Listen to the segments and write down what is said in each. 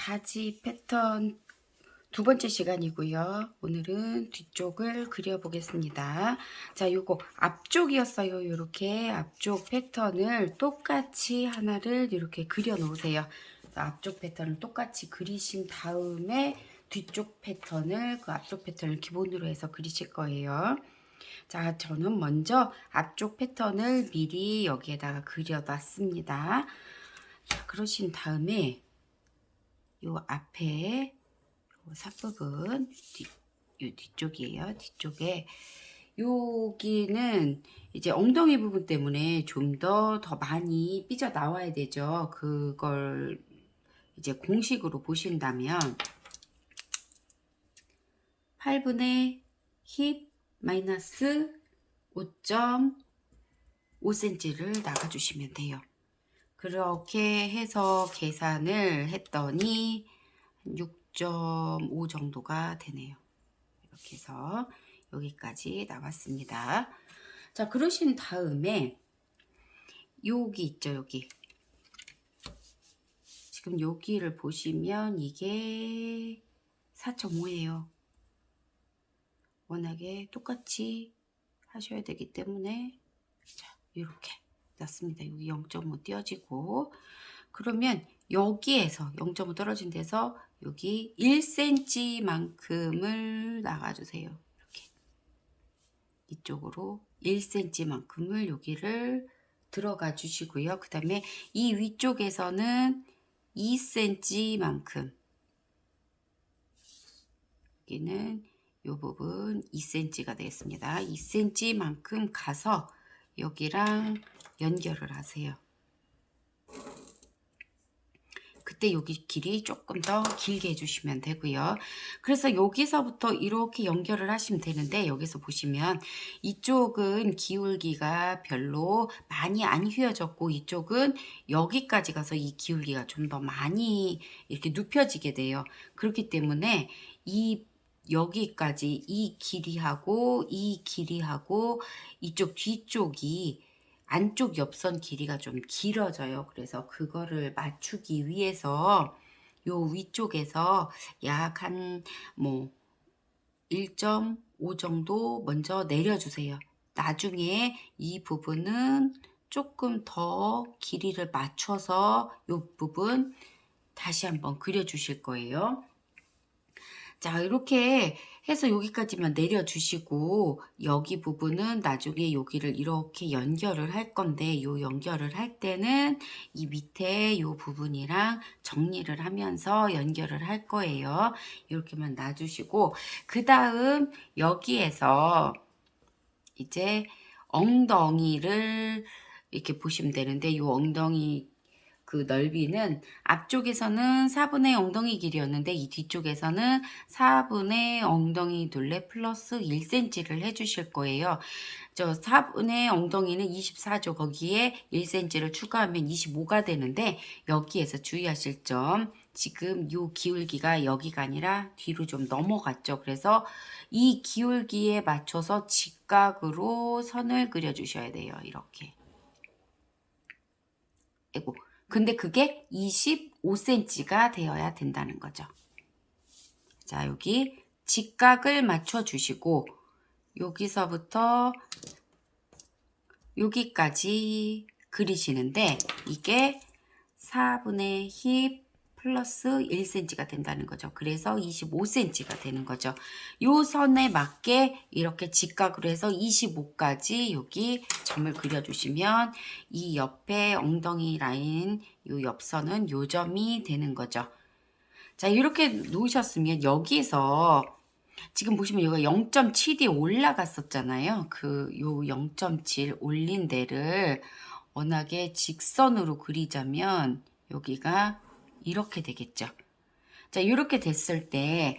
바지 패턴 두 번째 시간이고요. 오늘은 뒤쪽을 그려보겠습니다. 자, 요거 앞쪽이었어요. 이렇게 앞쪽 패턴을 똑같이 하나를 이렇게 그려 놓으세요. 앞쪽 패턴을 똑같이 그리신 다음에 뒤쪽 패턴을 그 앞쪽 패턴을 기본으로 해서 그리실 거예요. 자, 저는 먼저 앞쪽 패턴을 미리 여기에다가 그려놨습니다. 자, 그러신 다음에 요 앞에 요 삿부분 요 뒤쪽이에요. 뒤쪽에 여기는 이제 엉덩이 부분 때문에 좀 더 많이 삐져 나와야 되죠. 그걸 이제 공식으로 보신다면 8분의 힙 마이너스 5.5cm를 나가주시면 돼요. 그렇게 해서 계산을 했더니 6.5 정도가 되네요. 이렇게 해서 여기까지 나왔습니다. 자, 그러신 다음에 여기 있죠, 여기. 지금 여기를 보시면 이게 4.5예요. 워낙에 똑같이 하셔야 되기 때문에 자, 이렇게 놨습니다. 여기 0.5 띄어지고 그러면 여기에서 0.5 떨어진 데서 여기 1cm 만큼을 나가주세요. 이렇게 이쪽으로 1cm 만큼을 여기를 들어가 주시고요. 그 다음에 이 위쪽에서는 2cm 만큼 여기는 이 부분 2cm가 되겠습니다. 2cm 만큼 가서 여기랑 연결을 하세요. 그때 여기 길이 조금 더 길게 해주시면 되고요. 그래서 여기서부터 이렇게 연결을 하시면 되는데 여기서 보시면 이쪽은 기울기가 별로 많이 안 휘어졌고 이쪽은 여기까지 가서 이 기울기가 좀 더 많이 이렇게 눕혀지게 돼요. 그렇기 때문에 여기까지 이 길이하고 이쪽 뒤쪽이 안쪽 옆선 길이가 좀 길어져요. 그래서 그거를 맞추기 위해서 요 위쪽에서 약 한 1.5 정도 먼저 내려주세요. 나중에 이 부분은 조금 더 길이를 맞춰서 요 부분 다시 한번 그려주실 거예요. 자, 이렇게 해서 여기까지만 내려주시고 여기 부분은 나중에 여기를 이렇게 연결을 할 건데 요 연결을 할 때는 이 밑에 요 부분이랑 정리를 하면서 연결을 할 거예요. 이렇게만 놔주시고 그 다음 여기에서 이제 엉덩이를 이렇게 보시면 되는데 요 엉덩이 그 넓이는 앞쪽에서는 4분의 엉덩이 길이였는데 이 뒤쪽에서는 4분의 엉덩이 둘레 플러스 1cm를 해주실 거예요. 저 4분의 엉덩이는 24죠. 거기에 1cm를 추가하면 25가 되는데 여기에서 주의하실 점 지금 요 기울기가 여기가 아니라 뒤로 좀 넘어갔죠. 그래서 이 기울기에 맞춰서 직각으로 선을 그려 주셔야 돼요. 이렇게. 아이고. 근데 그게 25cm가 되어야 된다는 거죠. 자, 여기 직각을 맞춰 주시고 여기서부터 여기까지 그리시는데 이게 4분의 힙 플러스 1cm가 된다는 거죠. 그래서 25cm가 되는 거죠. 요 선에 맞게 이렇게 직각으로 해서 25까지 여기 점을 그려주시면 이 옆에 엉덩이 라인 요 옆선은 요 점이 되는 거죠. 자, 이렇게 놓으셨으면 여기서 지금 보시면 여기가 0.7이 올라갔었잖아요. 그 요 0.7 올린 데를 워낙에 직선으로 그리자면 여기가 이렇게 되겠죠. 자, 이렇게 됐을 때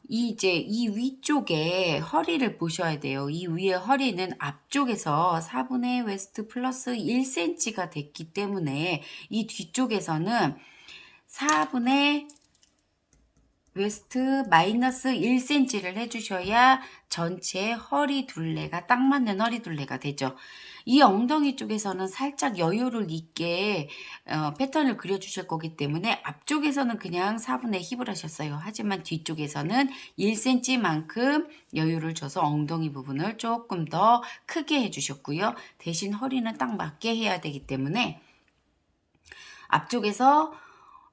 이제 이 위쪽에 허리를 보셔야 돼요. 이 위에 허리는 앞쪽에서 4분의 웨스트 플러스 1cm가 됐기 때문에 이 뒤쪽에서는 4분의 웨스트 마이너스 1cm를 해주셔야 전체 허리 둘레가 딱 맞는 허리 둘레가 되죠. 이 엉덩이 쪽에서는 살짝 여유를 있게 패턴을 그려주실 거기 때문에 앞쪽에서는 그냥 4분의 힙을 하셨어요. 하지만 뒤쪽에서는 1cm만큼 여유를 줘서 엉덩이 부분을 조금 더 크게 해주셨고요. 대신 허리는 딱 맞게 해야 되기 때문에 앞쪽에서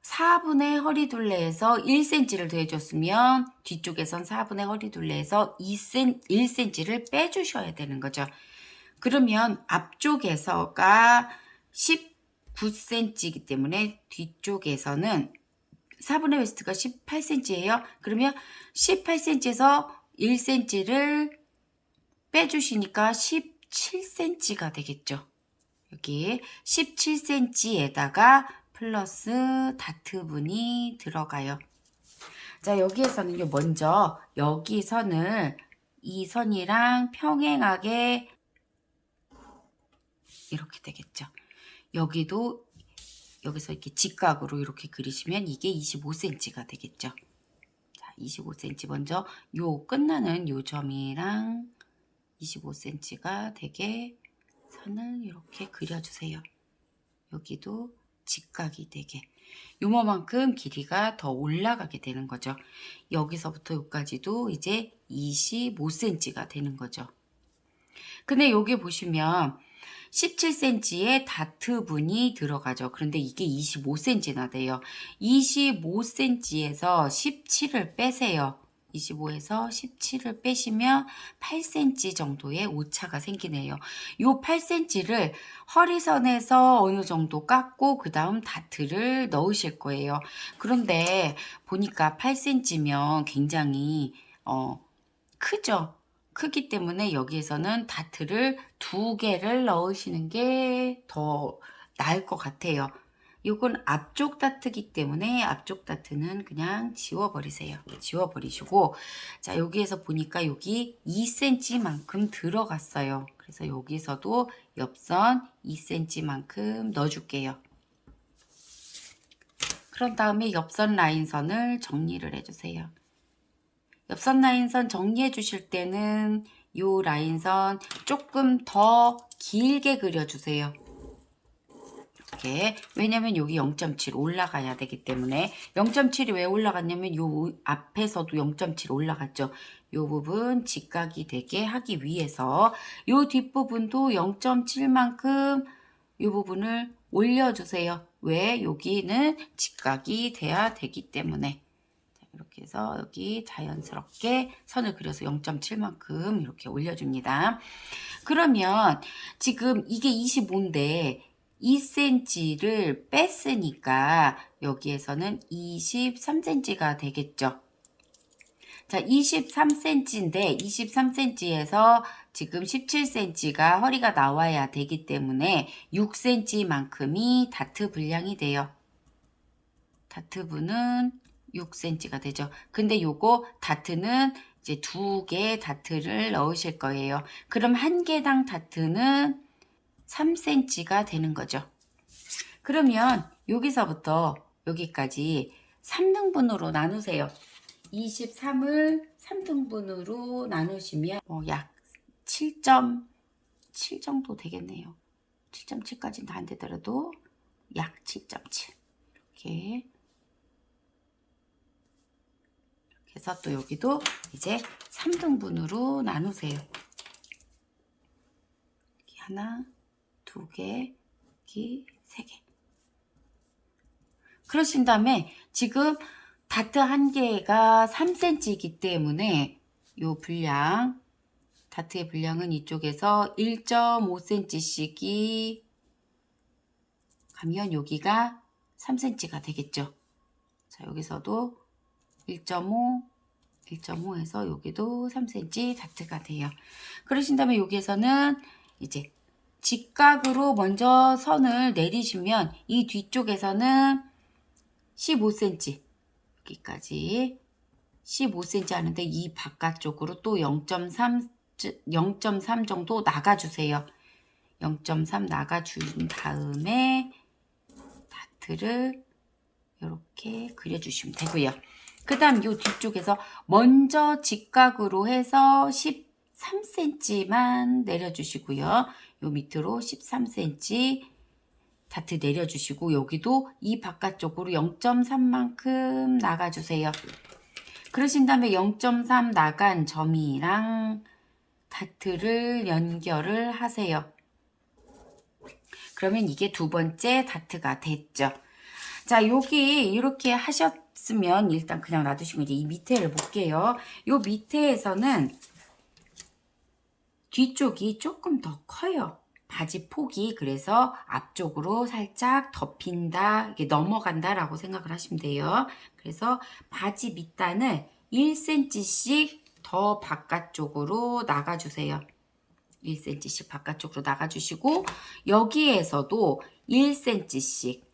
4분의 허리 둘레에서 1cm를 더해줬으면 뒤쪽에선 4분의 허리 둘레에서 1cm를 빼주셔야 되는 거죠. 그러면 앞쪽에서가 19cm이기 때문에 뒤쪽에서는 4분의 웨스트가 18cm예요. 그러면 18cm에서 1cm를 빼주시니까 17cm가 되겠죠. 여기 17cm에다가 플러스 다트분이 들어가요. 자, 여기에서는요, 먼저 여기 선을 이 선이랑 평행하게 이렇게 되겠죠. 여기도 여기서 이렇게 직각으로 이렇게 그리시면 이게 25cm가 되겠죠. 자, 25cm 먼저 요 끝나는 요 점이랑 25cm가 되게 선을 이렇게 그려주세요. 여기도 직각이 되게 요만큼 길이가 더 올라가게 되는 거죠. 여기서부터 여기까지도 이제 25cm가 되는 거죠. 근데 여기 보시면 17cm의 다트분이 들어가죠. 그런데 이게 25cm나 돼요. 25cm에서 17을 빼세요. 25에서 17을 빼시면 8cm 정도의 오차가 생기네요. 이 8cm를 허리선에서 어느 정도 깎고 그 다음 다트를 넣으실 거예요. 그런데 보니까 8cm면 굉장히 크죠. 크기 때문에 여기에서는 다트를 2개를 넣으시는 게 더 나을 것 같아요. 이건 앞쪽 다트기 때문에 앞쪽 다트는 그냥 지워버리세요. 지워버리시고, 자, 여기에서 보니까 여기 2cm만큼 들어갔어요. 그래서 여기서도 옆선 2cm만큼 넣어줄게요. 그런 다음에 옆선 라인선을 정리를 해주세요. 옆선 라인선 정리해 주실 때는 이 라인선 조금 더 길게 그려주세요. 이렇게. 왜냐면 여기 0.7 올라가야 되기 때문에 0.7이 왜 올라갔냐면 요 앞에서도 0.7 올라갔죠. 요 부분 직각이 되게 하기 위해서 요 뒷부분도 0.7만큼 요 부분을 올려주세요. 왜? 여기는 직각이 돼야 되기 때문에. 이렇게 해서 여기 자연스럽게 선을 그려서 0.7만큼 이렇게 올려줍니다. 그러면 지금 이게 25인데 2cm를 뺐으니까 여기에서는 23cm가 되겠죠. 자, 23cm인데 23cm에서 지금 17cm가 허리가 나와야 되기 때문에 6cm만큼이 다트 분량이 돼요. 다트분은 6cm가 되죠. 근데 요거 다트는 이제 2개 다트를 넣으실 거예요. 그럼 한 개당 다트는 3cm가 되는 거죠. 그러면 여기서부터 여기까지 3등분으로 나누세요. 23을 3등분으로 나누시면 약 7.7 정도 되겠네요. 7.7까지는 다 안 되더라도 약 7.7 이렇게 그래서 또 여기도 이제 3등분으로 나누세요. 여기 하나, 2개, 여기 3개. 그러신 다음에 지금 다트 한 개가 3cm이기 때문에 요 분량, 다트의 분량은 이쪽에서 1.5cm씩이 가면 여기가 3cm가 되겠죠. 자, 여기서도 1.5, 1.5에서 여기도 3cm 다트가 돼요. 그러신 다음에 여기에서는 이제 직각으로 먼저 선을 내리시면 이 뒤쪽에서는 15cm 여기까지 15cm 하는데 이 바깥쪽으로 또 0.3 정도 나가주세요. 0.3 나가준 다음에 다트를 이렇게 그려주시면 되고요. 그 다음 요 뒤쪽에서 먼저 직각으로 해서 13cm만 내려주시고요. 요 밑으로 13cm 다트 내려주시고 여기도 이 바깥쪽으로 0.3만큼 나가주세요. 그러신 다음에 0.3 나간 점이랑 다트를 연결을 하세요. 그러면 이게 두 번째 다트가 됐죠. 자, 여기 이렇게 하셨으면 일단 그냥 놔두시고 이제 이 밑에를 볼게요. 요 밑에에서는 뒤쪽이 조금 더 커요. 바지 폭이. 그래서 앞쪽으로 살짝 덮인다, 이게 넘어간다 라고 생각을 하시면 돼요. 그래서 바지 밑단을 1cm씩 더 바깥쪽으로 나가주세요. 1cm씩 바깥쪽으로 나가주시고 여기에서도 1cm씩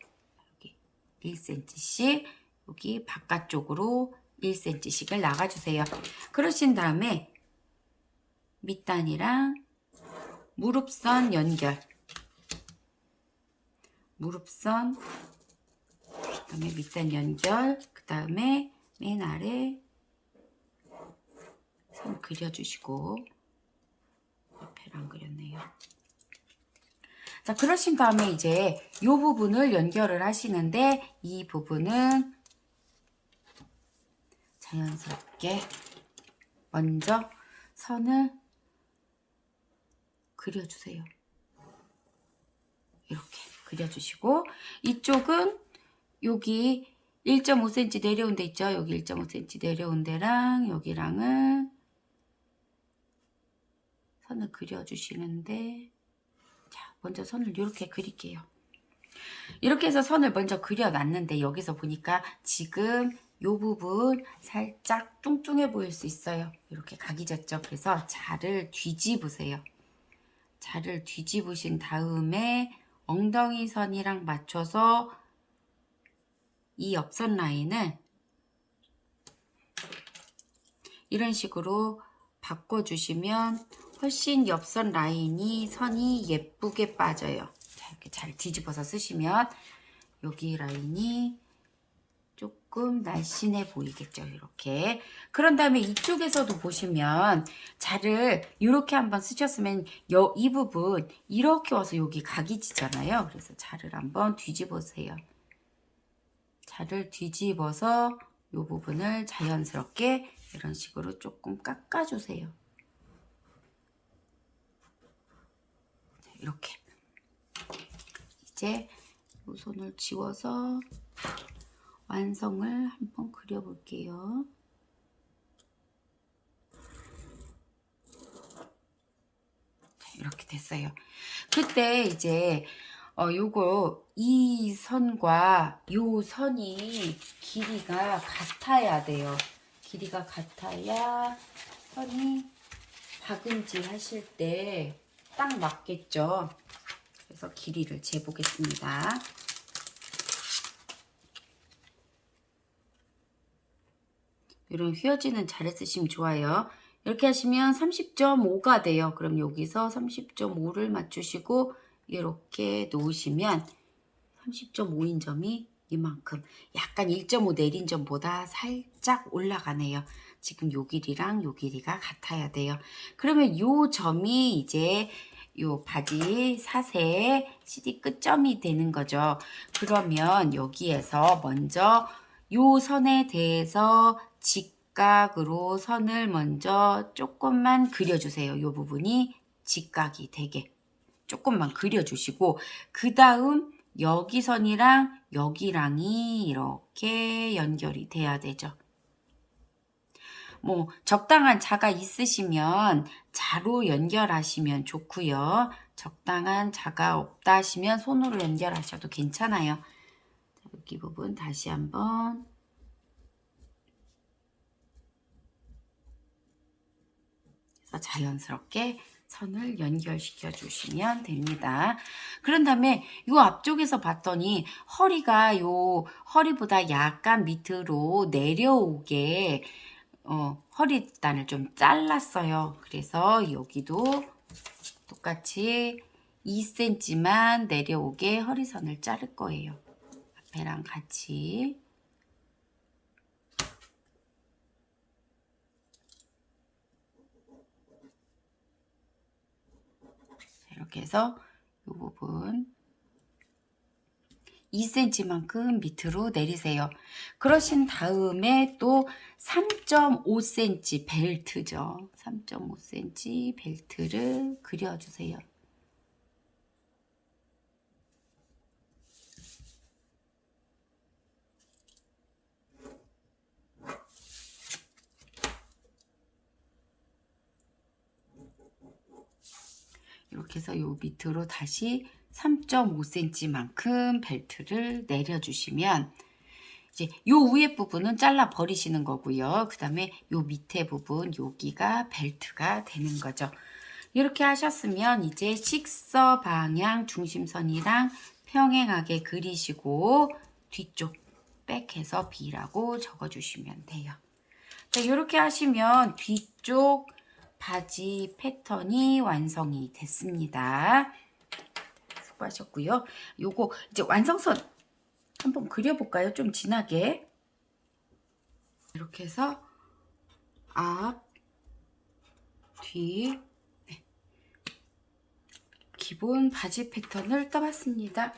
1cm씩 여기 바깥쪽으로 1cm씩을 나가주세요. 그러신 다음에 밑단이랑 무릎선 연결, 무릎선, 그 다음에 밑단 연결, 그 다음에 맨 아래 선 그려주시고 옆에를 안 그렸네요. 자, 그러신 다음에 이제 이 부분을 연결을 하시는데 이 부분은 자연스럽게 먼저 선을 그려주세요. 이렇게 그려주시고 이쪽은 여기 1.5cm 내려온 데 있죠. 여기 1.5cm 내려온 데랑 여기랑은 선을 그려주시는데 자, 먼저 선을 이렇게 그릴게요. 이렇게 해서 선을 먼저 그려놨는데 여기서 보니까 지금 이 부분 살짝 뚱뚱해 보일 수 있어요. 이렇게 각이 졌죠. 그래서 자를 뒤집으세요. 자를 뒤집으신 다음에 엉덩이 선이랑 맞춰서 이 옆선 라인을 이런 식으로 바꿔주시면 훨씬 옆선 라인이 선이 예쁘게 빠져요. 자, 이렇게 잘 뒤집어서 쓰시면 여기 라인이 조금 날씬해 보이겠죠. 이렇게. 그런 다음에 이쪽에서도 보시면 자를 이렇게 한번 쓰셨으면 이 부분 이렇게 와서 여기 각이 지잖아요. 그래서 자를 한번 뒤집으세요. 자를 뒤집어서 이 부분을 자연스럽게 이런 식으로 조금 깎아주세요. 이렇게. 이제 이 손을 지워서 완성을 한번 그려볼게요. 이렇게 됐어요. 그때 이제 요거 이 선과 요 선이 길이가 같아야 돼요. 길이가 같아야 선이 박음질 하실 때 딱 맞겠죠. 그래서 길이를 재보겠습니다. 이런 휘어지는 자를 쓰시면 좋아요. 이렇게 하시면 30.5가 돼요. 그럼 여기서 30.5를 맞추시고 이렇게 놓으시면 30.5인 점이 이만큼, 약간 1.5 내린 점보다 살짝 올라가네요. 지금 요 길이랑 요 길이가 같아야 돼요. 그러면 요 점이 이제 요 바지 사세의 CD 끝점이 되는 거죠. 그러면 여기에서 먼저 요 선에 대해서 직각으로 선을 먼저 조금만 그려주세요. 요 부분이 직각이 되게 조금만 그려주시고 그 다음 여기 선이랑 여기랑이 이렇게 연결이 돼야 되죠. 뭐 적당한 자가 있으시면 자로 연결하시면 좋고요. 적당한 자가 없다 하시면 손으로 연결하셔도 괜찮아요. 여기 부분 다시 한번 그래서 자연스럽게 선을 연결시켜 주시면 됩니다. 그런 다음에 이 앞쪽에서 봤더니 허리가 요 허리보다 약간 밑으로 내려오게 허리단을 좀 잘랐어요. 그래서 여기도 똑같이 2cm만 내려오게 허리선을 자를 거예요. 앞에랑 같이. 이렇게 해서 이 부분 2cm만큼 밑으로 내리세요. 그러신 다음에 또 3.5cm 벨트죠. 3.5cm 벨트를 그려주세요. 이렇게 해서 요 밑으로 다시 3.5cm만큼 벨트를 내려주시면 이제 요 위에 부분은 잘라 버리시는 거고요. 그 다음에 요 밑에 부분 여기가 벨트가 되는 거죠. 이렇게 하셨으면 이제 식서 방향 중심선이랑 평행하게 그리시고 뒤쪽 백해서 B라고 적어주시면 돼요. 자, 이렇게 하시면 뒤쪽 바지 패턴이 완성이 됐습니다. 수고하셨고요. 요거 이제 완성선 한번 그려볼까요? 좀 진하게. 이렇게 해서 앞, 뒤, 네. 기본 바지 패턴을 떠봤습니다.